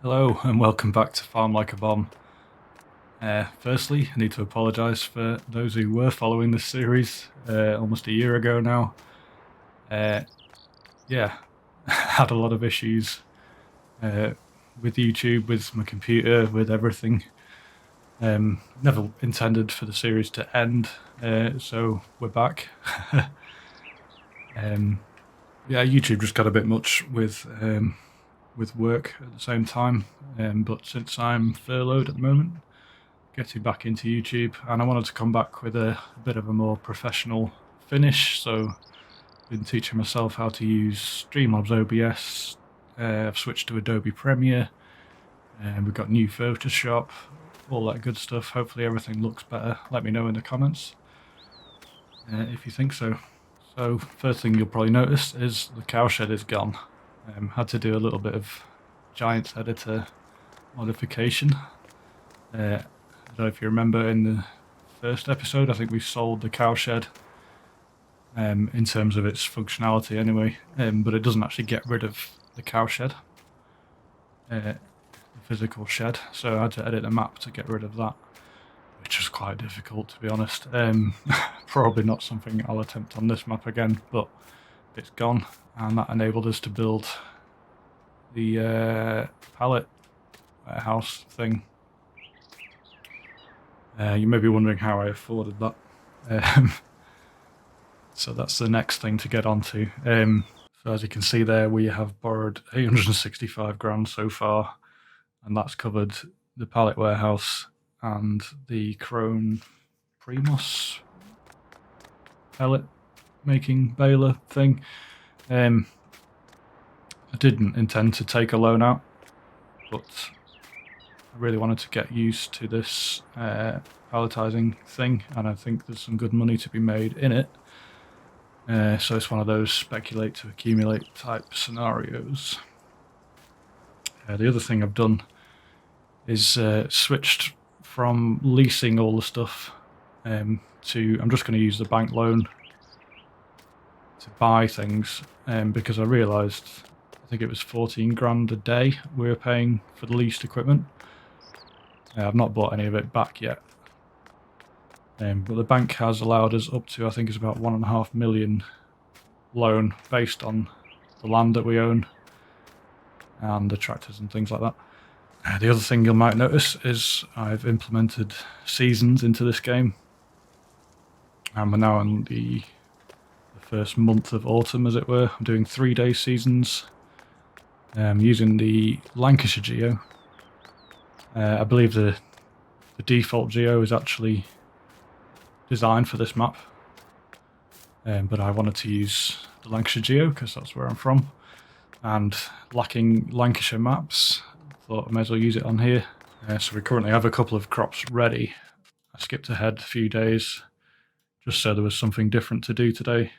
Hello and welcome back to FarmLikeABomb. Firstly, I need to apologise for those who were following this series almost a year ago now. Yeah, had a lot of issues with YouTube, with my computer, with everything. Never intended for the series to end, so we're back. Yeah, YouTube just got a bit much with work at the same time, but since I'm furloughed at the moment, getting back into YouTube, and I wanted to come back with a bit of a more professional finish, so I've been teaching myself how to use Streamlabs OBS. I've switched to Adobe Premiere, and we've got new Photoshop, all that good stuff. Hopefully everything looks better. Let me know in the comments if you think so. So first thing you'll probably notice is the cowshed is gone. Had to do a little bit of Giants editor modification. I don't know if you remember in the first episode, I think we sold the cowshed in terms of its functionality anyway, but it doesn't actually get rid of the cowshed, the physical shed, so I had to edit the map to get rid of that, which was quite difficult, to be honest. Probably not something I'll attempt on this map again, but it's gone, and that enabled us to build the pallet warehouse thing. You may be wondering how I afforded that. So that's the next thing to get onto. So as you can see there, we have borrowed 865 grand so far, and that's covered the pallet warehouse and the Crone Primos pellet making baler thing. I didn't intend to take a loan out, but I really wanted to get used to this palletizing thing, and I think there's some good money to be made in it. So it's one of those speculate to accumulate type scenarios. The other thing I've done is switched from leasing all the stuff to I'm just going to use the bank loan to buy things, because I realised I think it was 14 grand a day we were paying for the leased equipment. I've not bought any of it back yet, but the bank has allowed us up to, I think it's about 1.5 million loan based on the land that we own and the tractors and things like that. The other thing you might notice is I've implemented seasons into this game, and we're now in the first month of autumn, as it were. I'm doing 3-day seasons using the Lancashire geo. I believe the default geo is actually designed for this map, but I wanted to use the Lancashire geo because that's where I'm from, and lacking Lancashire maps, thought I may as well use it on here. So we currently have a couple of crops ready. I skipped ahead a few days just so there was something different to do today.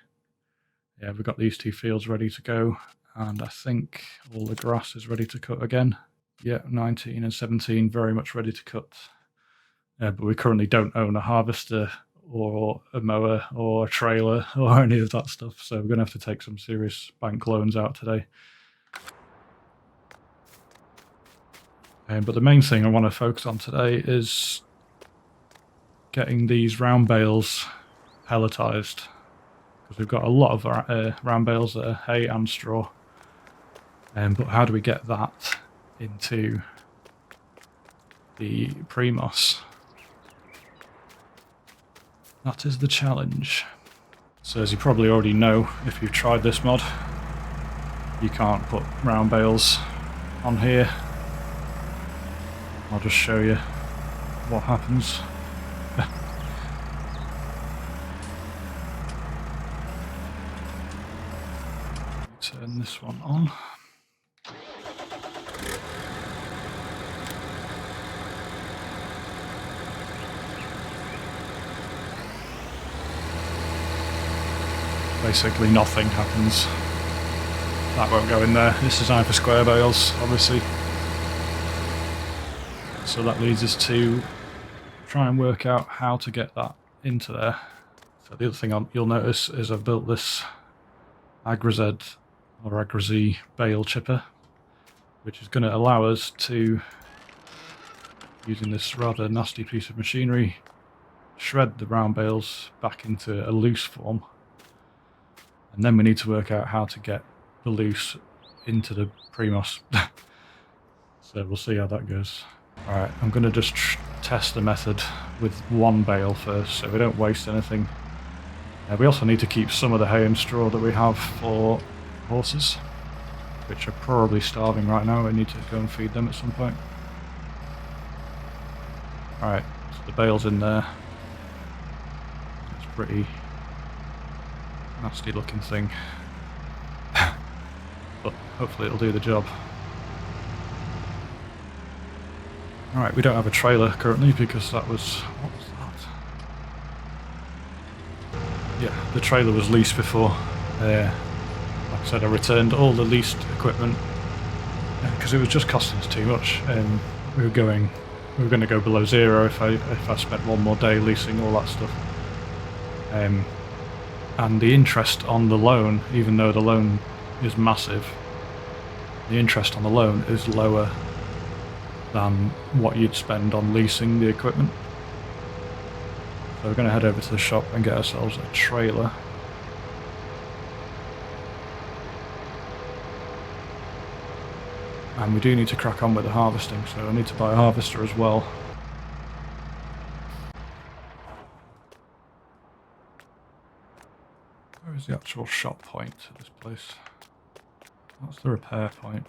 Yeah, we've got these 2 fields ready to go, and I think all the grass is ready to cut again. Yeah, 19 and 17 very much ready to cut. But we currently don't own a harvester or a mower or a trailer or any of that stuff, so we're going to have to take some serious bank loans out today. But the main thing I want to focus on today is getting these round bales pelletized, because we've got a lot of round bales that are hay and straw. But how do we get that into the Primos? That is the challenge. So as you probably already know, if you've tried this mod, you can't put round bales on here. I'll just show you what happens. Turn this one on. Basically nothing happens. That won't go in there. It's designed for square bales, obviously. So that leads us to try and work out how to get that into there. So the other thing you'll notice is I've built this AgriZ or AgriZ bale chipper. which is going to allow us to, using this rather nasty piece of machinery, shred the round bales back into a loose form. And then we need to work out how to get the loose into the Primos. So we'll see how that goes. Alright, I'm going to just test the method with one bale first, so we don't waste anything. We also need to keep some of the hay and straw that we have for horses, which are probably starving right now. We need to go and feed them at some point. Alright, so the bale's in there. It's a pretty nasty looking thing. But hopefully it'll do the job. Alright, we don't have a trailer currently because that was... what was that? Yeah, the trailer was leased before. Like I said, I returned all the leased equipment because it was just costing us too much. We were going to go below zero if I spent one more day leasing all that stuff. And the interest on the loan, even though the loan is massive, the interest on the loan is lower than what you'd spend on leasing the equipment. So we're going to head over to the shop and get ourselves a trailer. And we do need to crack on with the harvesting, so I need to buy a harvester as well. Where is the actual shop point at this place? That's the repair point.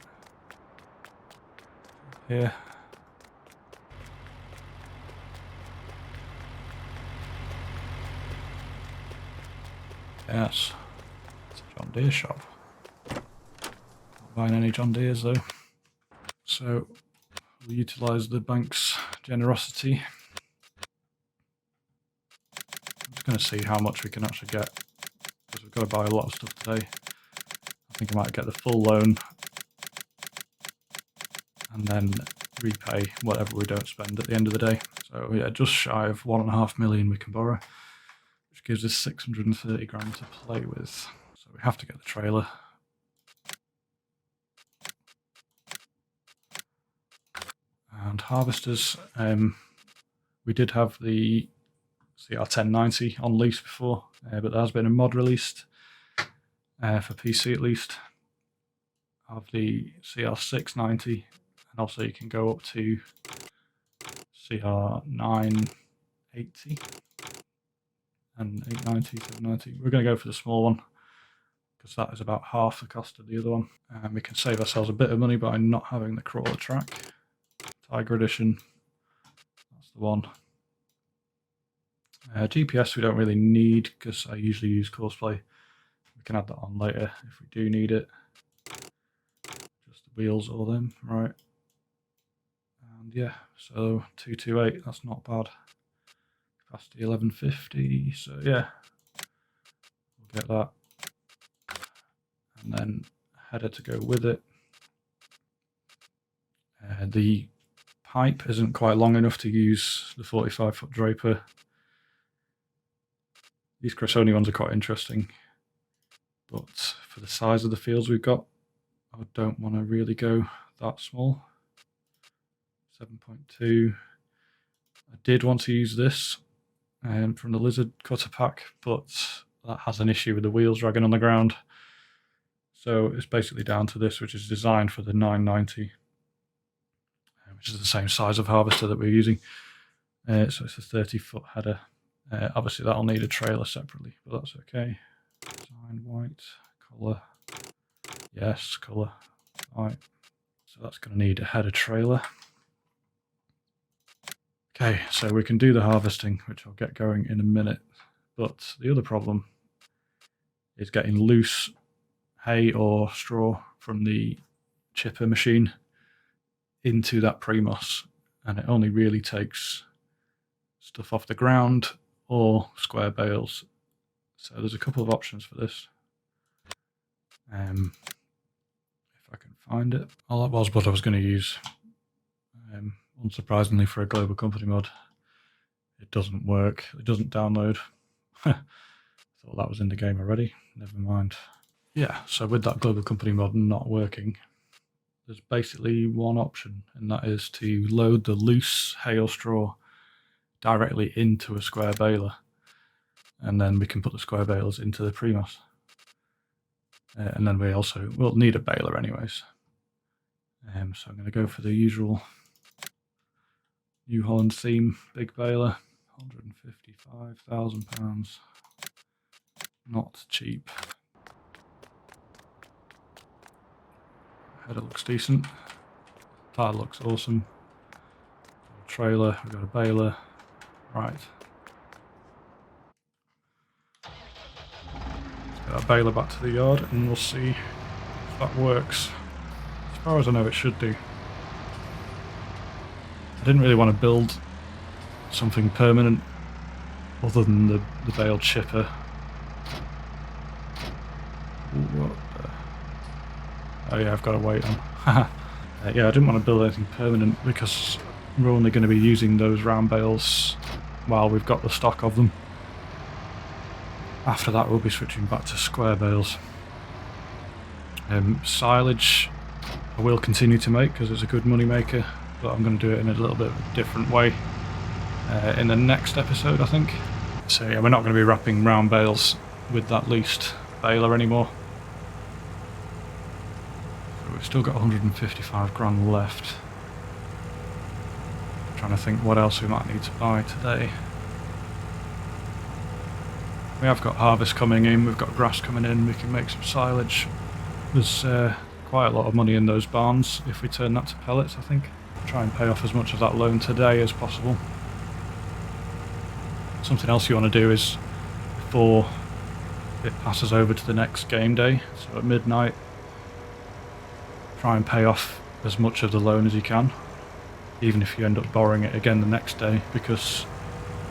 Here. Yes. It's a John Deere shop. Not buying any John Deeres though. So we'll utilise the bank's generosity. I'm just going to see how much we can actually get, because we've got to buy a lot of stuff today. I think I might get the full loan and then repay whatever we don't spend at the end of the day. So yeah, just shy of 1.5 million we can borrow, which gives us 630 grand to play with. So we have to get the trailer. And harvesters, we did have the CR1090 on lease before, but there has been a mod released, for PC at least, of the CR690, and also you can go up to CR980 and 890, 790. We're going to go for the small one, because that is about half the cost of the other one. And we can save ourselves a bit of money by not having the crawler track. Tiger Edition, that's the one. GPS we don't really need because I usually use Courseplay. We can add that on later if we do need it. Just the wheels or them, right. And yeah, so 228, that's not bad. Capacity 1150, so yeah, we'll get that. And then header to go with it. The pipe isn't quite long enough to use the 45-foot draper. These Cressoni ones are quite interesting, but for the size of the fields we've got, I don't want to really go that small. 7.2. I did want to use this from the Lizard cutter pack, but that has an issue with the wheels dragging on the ground. So it's basically down to this, which is designed for the 990, which is the same size of harvester that we're using. So it's a 30-foot header. Obviously that'll need a trailer separately, but that's okay. Design white, colour, yes, colour, right. So that's going to need a header trailer. Okay, so we can do the harvesting, which I'll get going in a minute. But the other problem is getting loose hay or straw from the chipper machine into that Primos, and it only really takes stuff off the ground or square bales. So there's a couple of options for this. If I can find it. Well, that was what I was going to use. Unsurprisingly for a global company mod, it doesn't work. It doesn't download. Thought that was in the game already. Never mind. Yeah, so with that global company mod not working, there's basically one option, and that is to load the loose hail straw directly into a square baler, and then we can put the square bales into the pre-moss. And then we'll need a baler anyways. So I'm going to go for the usual New Holland theme big baler, £155,000. Not cheap. Header looks decent. Tire looks awesome. Trailer, we've got a baler. Right. Let's get that baler back to the yard and we'll see if that works. As far as I know, it should do. I didn't really want to build something permanent other than the bale chipper. What the... Oh yeah, I've got to wait on. Yeah, I didn't want to build anything permanent because we're only going to be using those round bales while we've got the stock of them. After that we'll be switching back to square bales. Silage I will continue to make because it's a good money maker, but I'm going to do it in a little bit of a different way in the next episode, I think. So yeah, we're not going to be wrapping round bales with that leased baler anymore. So we've still got 155 grand left. I'm trying to think what else we might need to buy today. We have got harvest coming in, we've got grass coming in, we can make some silage. There's quite a lot of money in those barns if we turn that to pellets, I think. Try and pay off as much of that loan today as possible. Something else you want to do is, before it passes over to the next game day, so at midnight, try and pay off as much of the loan as you can, even if you end up borrowing it again the next day, because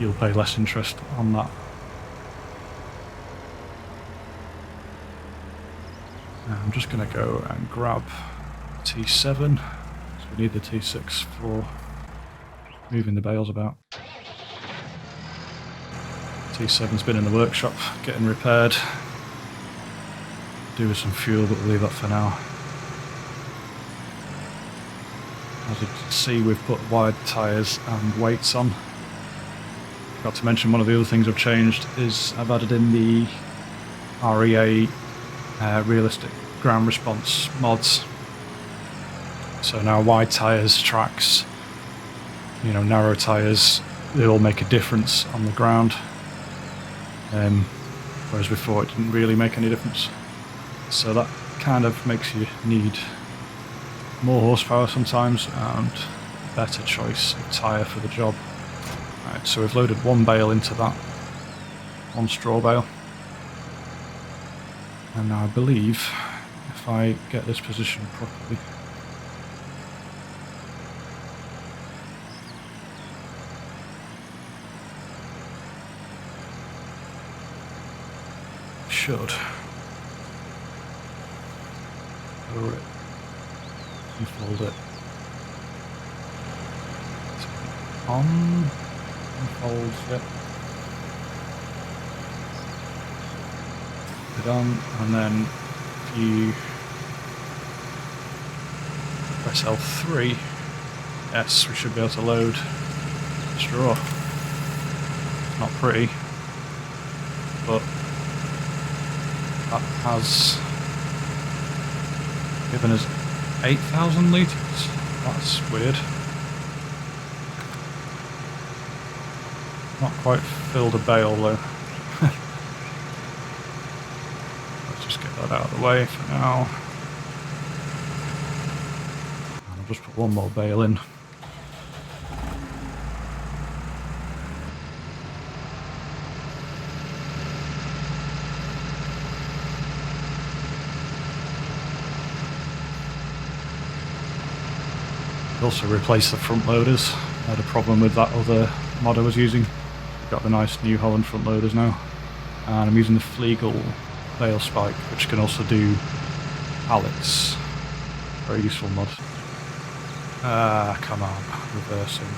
you'll pay less interest on that. I'm just going to go and grab T7, so we need the T6 for moving the bales about. T7's been in the workshop getting repaired. Do with some fuel, but we'll leave that for now. As you can see, we've put wide tyres and weights on. Forgot to mention, one of the other things I've changed is I've added in the REA realistic ground response mods. So now wide tyres, tracks, narrow tyres, they all make a difference on the ground. Whereas before it didn't really make any difference. So that kind of makes you need more horsepower sometimes and better choice of tyre for the job. Right, so we've loaded one bale into that, one straw bale. And now I believe if I get this positioned properly, should lower it, unfold it, on, unfolds it, put it on, and then if you press L3, yes, we should be able to load the straw. It's not pretty, but that has given us 8,000 litres. That's weird. Not quite filled a bale though. Let's just get that out of the way for now. And I'll just put one more bale in. Also replaced the front loaders. I had a problem with that other mod I was using. I've got the nice New Holland front loaders now, and I'm using the Flegel bale spike, which can also do pallets. Very useful mod. Ah, come on, reversing.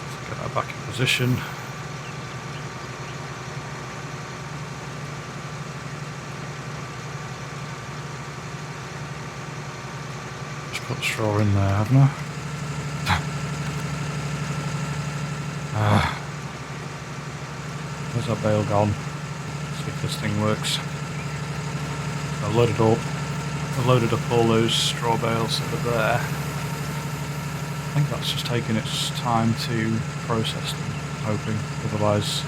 Let's get that back in position. put straw in there, haven't I? Where's that bale gone? Let's see if this thing works. I loaded up all those straw bales that are there. I think that's just taking its time to process them, I'm hoping. Otherwise,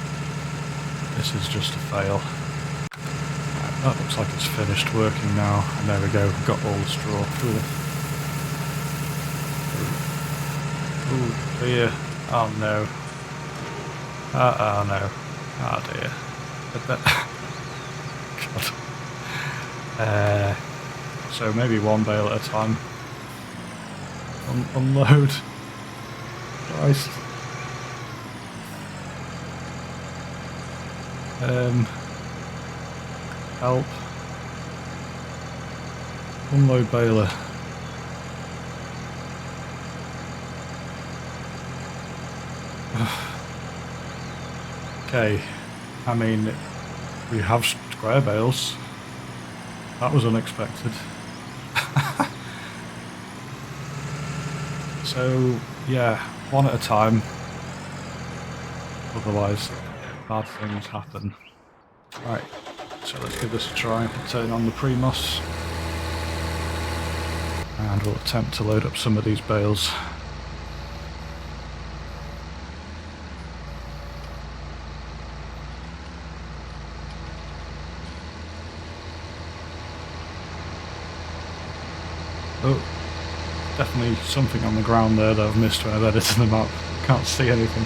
this is just a fail. Right, that looks like it's finished working now. And there we go, we've got all the straw. Cool. Oh dear. Oh no. Oh no. Oh dear. God. So maybe one bale at a time. Unload. Christ. Help. Unload baler. Okay, I mean, we have square bales. That was unexpected. So, yeah, one at a time. Otherwise, bad things happen. Right, so let's give this a try. We'll turn on the pre-moss. And we'll attempt to load up some of these bales. Oh, definitely something on the ground there that I've missed when I've edited the map. Can't see anything.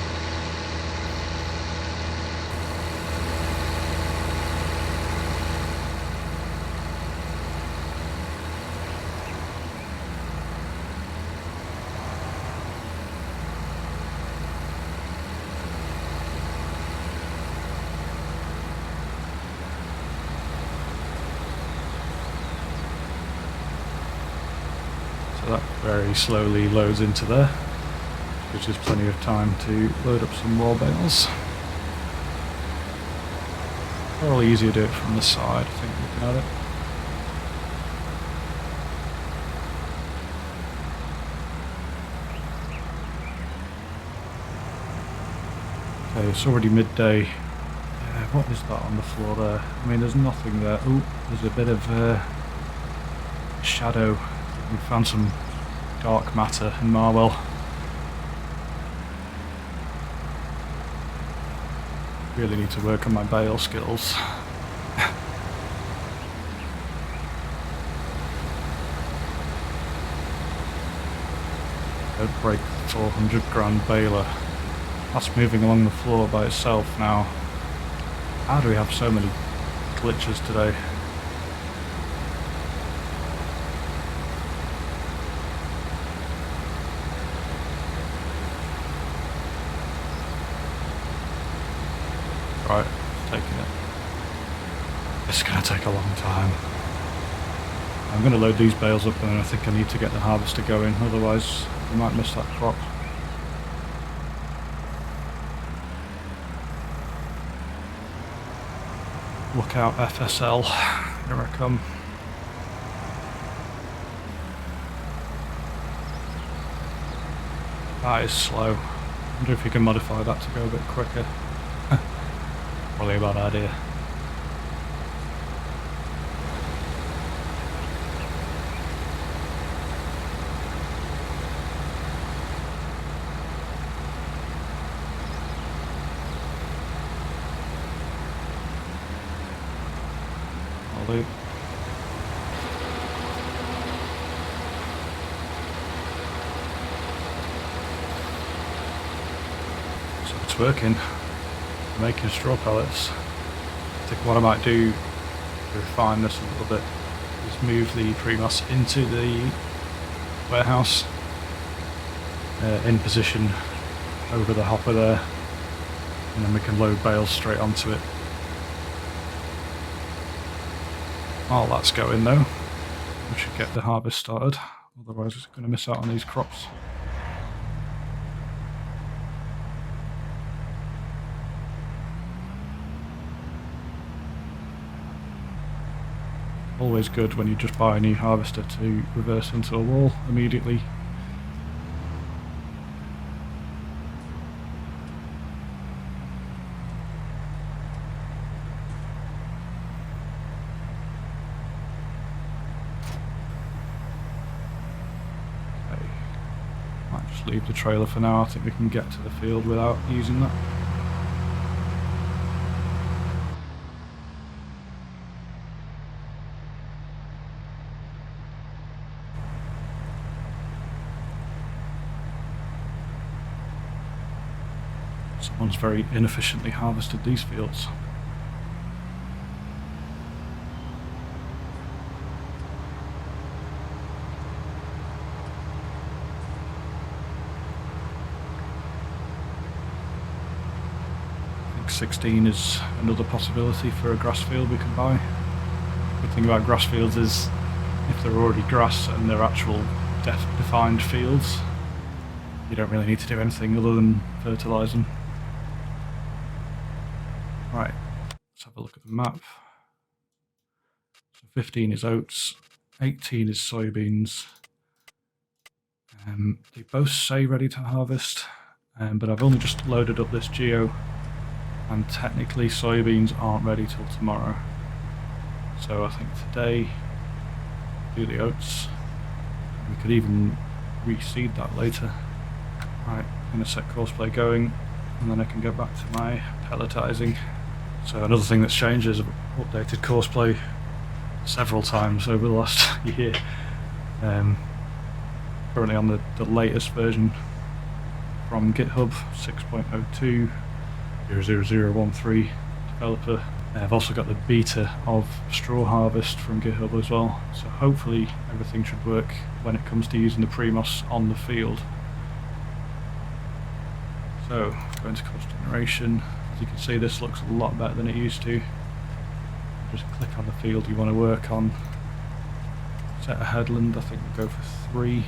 That very slowly loads into there, which is plenty of time to load up some more bales. Probably easier to do it from the side, I think, looking at it. Okay, it's already midday. What is that on the floor there? I mean, there's nothing there. Oh, there's a bit of shadow. We found some dark matter in Marwell. Really need to work on my bale skills. Don't break the 400 grand baler. That's moving along the floor by itself now. How do we have so many glitches today? Right, taking it. It's going to take a long time. I'm going to load these bales up and I think I need to get the harvester going, otherwise we might miss that crop. Look out FSL, here I come. That is slow. I wonder if you can modify that to go a bit quicker. Probably a bad idea. I'll do. So it's working. Making straw pellets. I think what I might do to refine this a little bit is move the pre-moss into the warehouse in position over the hopper there, and then we can load bales straight onto it. While that's going though, we should get the harvest started, otherwise it's going to miss out on these crops. always good when you just buy a new harvester to reverse into a wall immediately. Might just leave the trailer for now. I think we can get to the field without using that. Someone's very inefficiently harvested these fields. I think 16 is another possibility for a grass field we can buy. The good thing about grass fields is if they're already grass and they're actual defined fields, you don't really need to do anything other than fertilise them. Right, let's have a look at the map. So 15 is oats, 18 is soybeans. They both say ready to harvest, but I've only just loaded up this geo, and technically soybeans aren't ready till tomorrow. So I think today, do the oats. We could even reseed that later. Right, I'm going to set courseplay going, and then I can go back to my pelletizing. So another thing that's changed is I've updated courseplay several times over the last year. Currently on the latest version from GitHub, 6.02 00013 developer. I've also got the beta of straw harvest from GitHub as well, so hopefully everything should work when it comes to using the Primos on the field. So, going to cost generation. As you can see, this looks a lot better than it used to. Just click on the field you want to work on. Set a headland, I think we'll go for 3.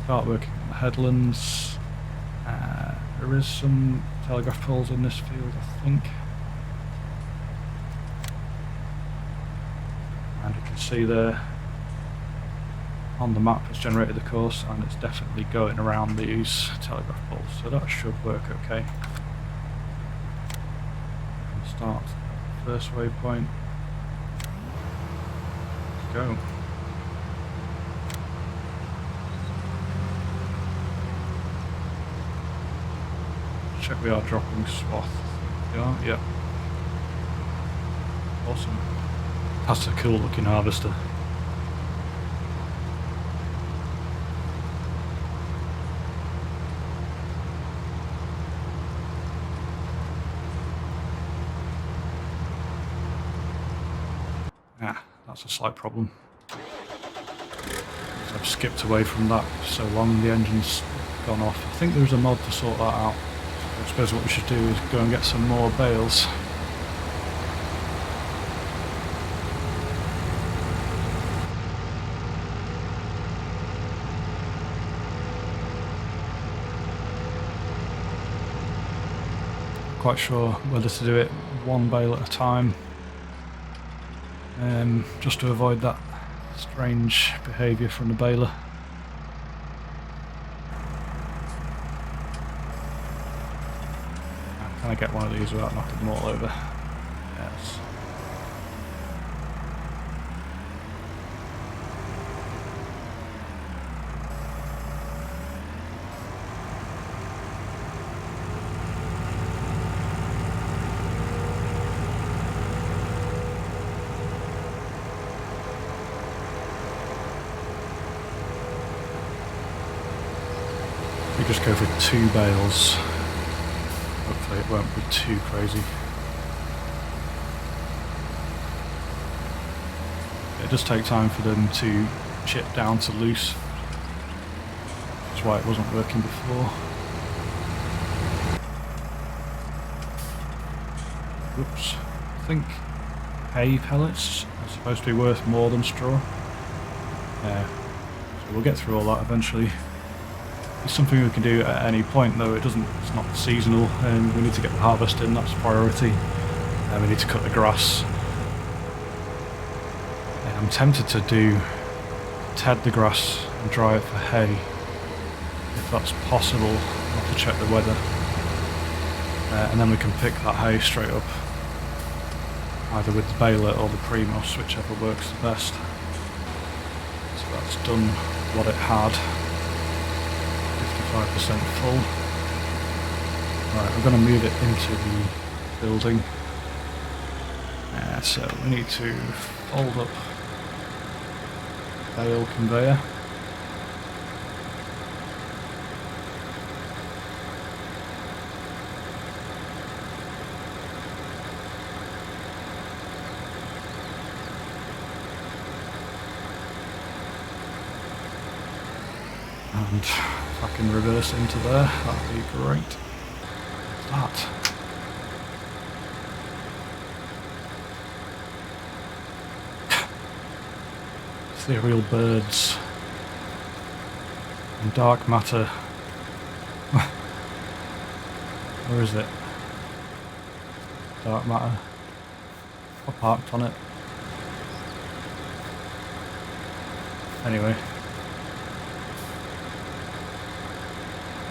Start working on the headlands. There is some telegraph poles in this field, I think. And you can see there on the map it's generated the course, and it's definitely going around these telegraph poles, so that should work okay. And start first waypoint. Let's go. Check we are dropping swath. We are, yep. Awesome. That's a cool looking harvester. That's a slight problem. I've skipped away from that for so long, the engine's gone off. I think there's a mod to sort that out. I suppose what we should do is go and get some more bales. Not quite sure whether to do it one bale at a time. Just to avoid that strange behaviour from the baler. Can I get one of these without knocking them all over? Yes. We just go for 2 bales. Hopefully it won't be too crazy. It does take time for them to chip down to loose. That's why it wasn't working before. Oops. I think hay pellets are supposed to be worth more than straw. So we'll get through all that eventually. It's something we can do at any point, though it's not seasonal, and we need to get the harvest in, that's priority. And we need to cut the grass. I'm tempted to ted the grass and dry it for hay, if that's possible. I'll have to check the weather. And then we can pick that hay straight up, either with the baler or the Primos, whichever works the best. So that's done what it had, 55% full. Right, we're going to move it into the building. So we need to fold up bale conveyor. And if I can reverse into there, that'd be great. That. Ethereal birds and dark matter. Where is it? Dark matter. I parked on it. Anyway.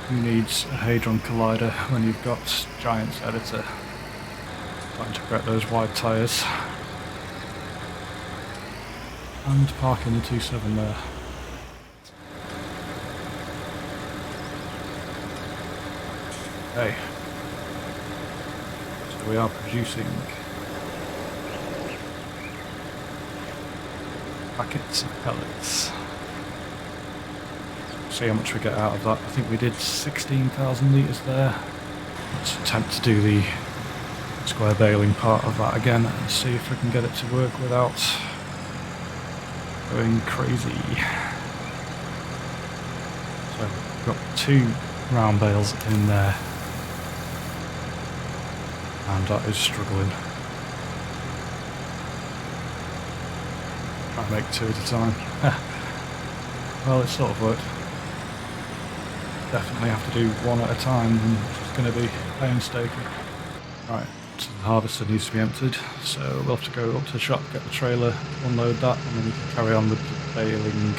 Who needs a Hadron Collider when you've got Giant's Editor? Trying to get those wide tyres. And parking the 2.7 there. Okay. So we are producing packets of pellets. See how much we get out of that. I think we did 16,000 litres there. Let's attempt to do the square baling part of that again and see if we can get it to work without going crazy. So we've got 2 round bales in there, and that is struggling. Try and make 2 at a time. Well, it sort of worked. Definitely have to do 1 at a time, and it's going to be painstaking. Right. So the harvester needs to be emptied, so we'll have to go up to the shop, get the trailer, unload that, and then we can carry on with the baling,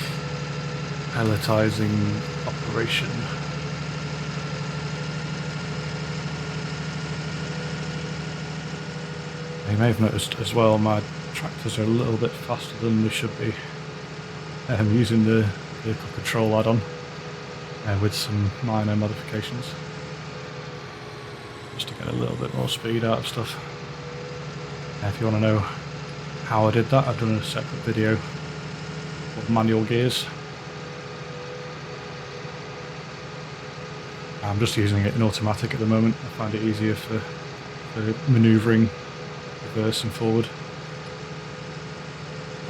pelletising operation. You may have noticed as well, my tractors are a little bit faster than they should be. Using the vehicle control add-on with some minor modifications. Just to get a little bit more speed out of stuff. If you want to know how I did that, I've done a separate video of manual gears. I'm just using it in automatic at the moment. I find it easier for manoeuvring reverse and forward.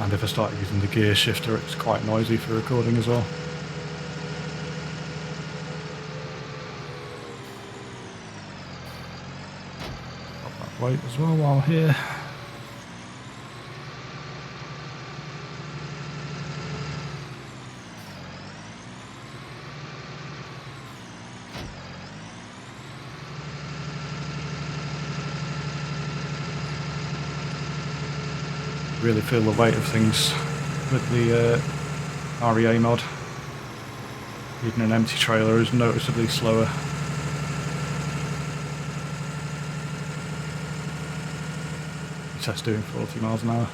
And if I start using the gear shifter, it's quite noisy for recording as well. Wait as well while here. Really feel the weight of things with the REA mod. Even an empty trailer is noticeably slower. Test doing 40 miles an hour.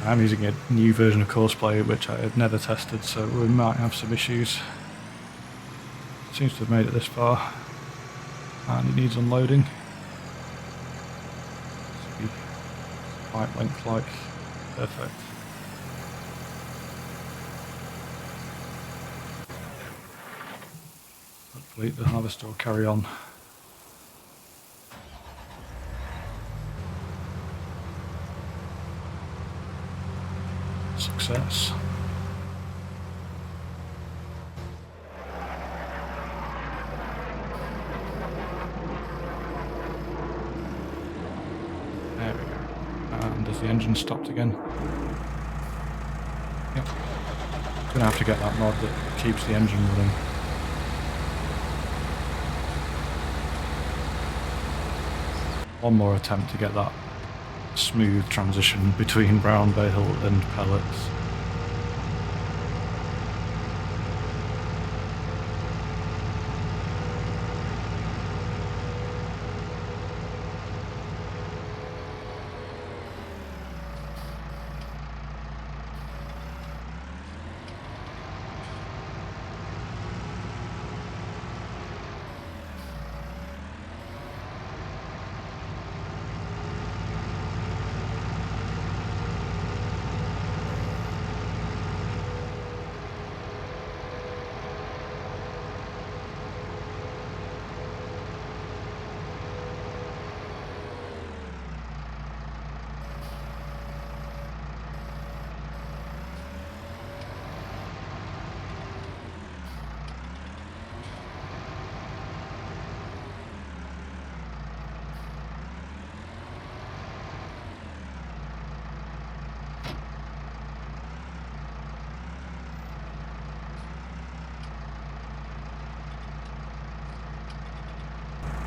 I'm using a new version of Courseplay which I had never tested, so we might have some issues. It seems to have made it this far, and it needs unloading. Pipe length like perfect. Hopefully the harvester will carry on. Success. There we go. And has the engine stopped again? Yep. Gonna have to get that mod that keeps the engine running. One more attempt to get that smooth transition between brown bale and pellets.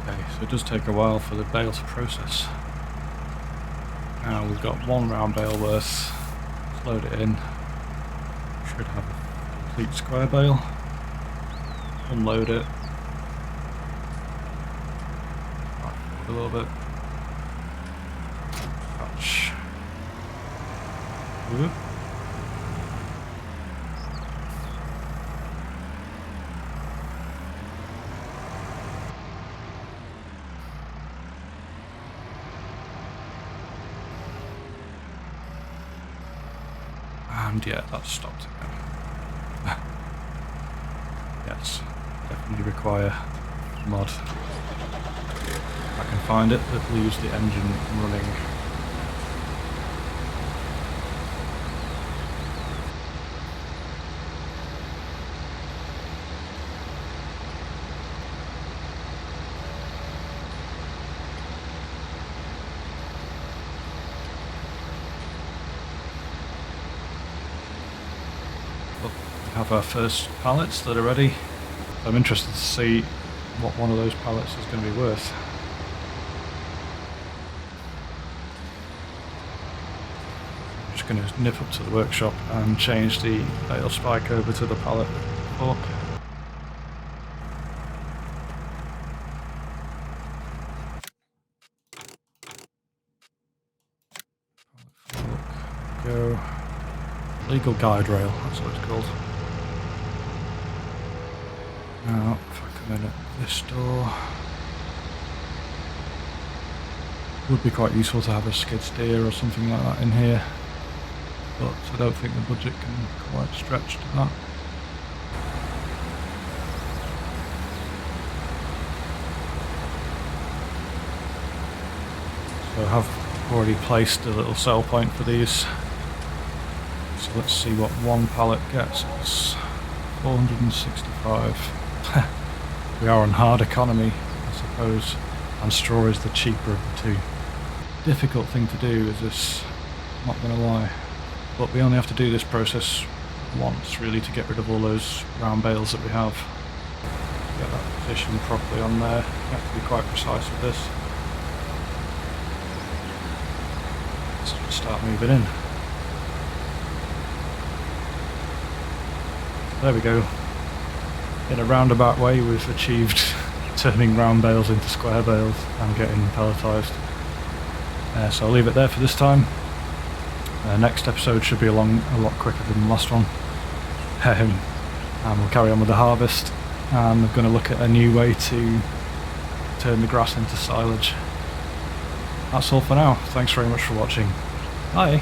Okay, so it does take a while for the bale to process. Now we've got one round bale worth. Let's load it in. Should have a complete square bale. Unload it. Back forward a little bit. Touch. Whoop. And yeah, that's stopped again. Yes, definitely require a mod. If I can find it that leaves the engine running. We have our first pallets that are ready. I'm interested to see what one of those pallets is going to be worth. I'm just going to nip up to the workshop and change the bale spike over to the pallet fork. Go. Legal guide rail, that's what it's called. Now, if I come in at this door, it would be quite useful to have a skid steer or something like that in here, but I don't think the budget can quite stretch to that. So I have already placed a little sell point for these. So let's see what one pallet gets. It's 465. We are on hard economy, I suppose, and straw is the cheaper of the two. Difficult thing to do is this, not going to lie. But we only have to do this process once, really, to get rid of all those round bales that we have. Get that position properly on there. You have to be quite precise with this. Let's just start moving in. There we go. In a roundabout way, we've achieved turning round bales into square bales and getting pelletised. So I'll leave it there for this time. Next episode should be a lot quicker than the last one. And we'll carry on with the harvest. And I'm going to look at a new way to turn the grass into silage. That's all for now. Thanks very much for watching. Bye!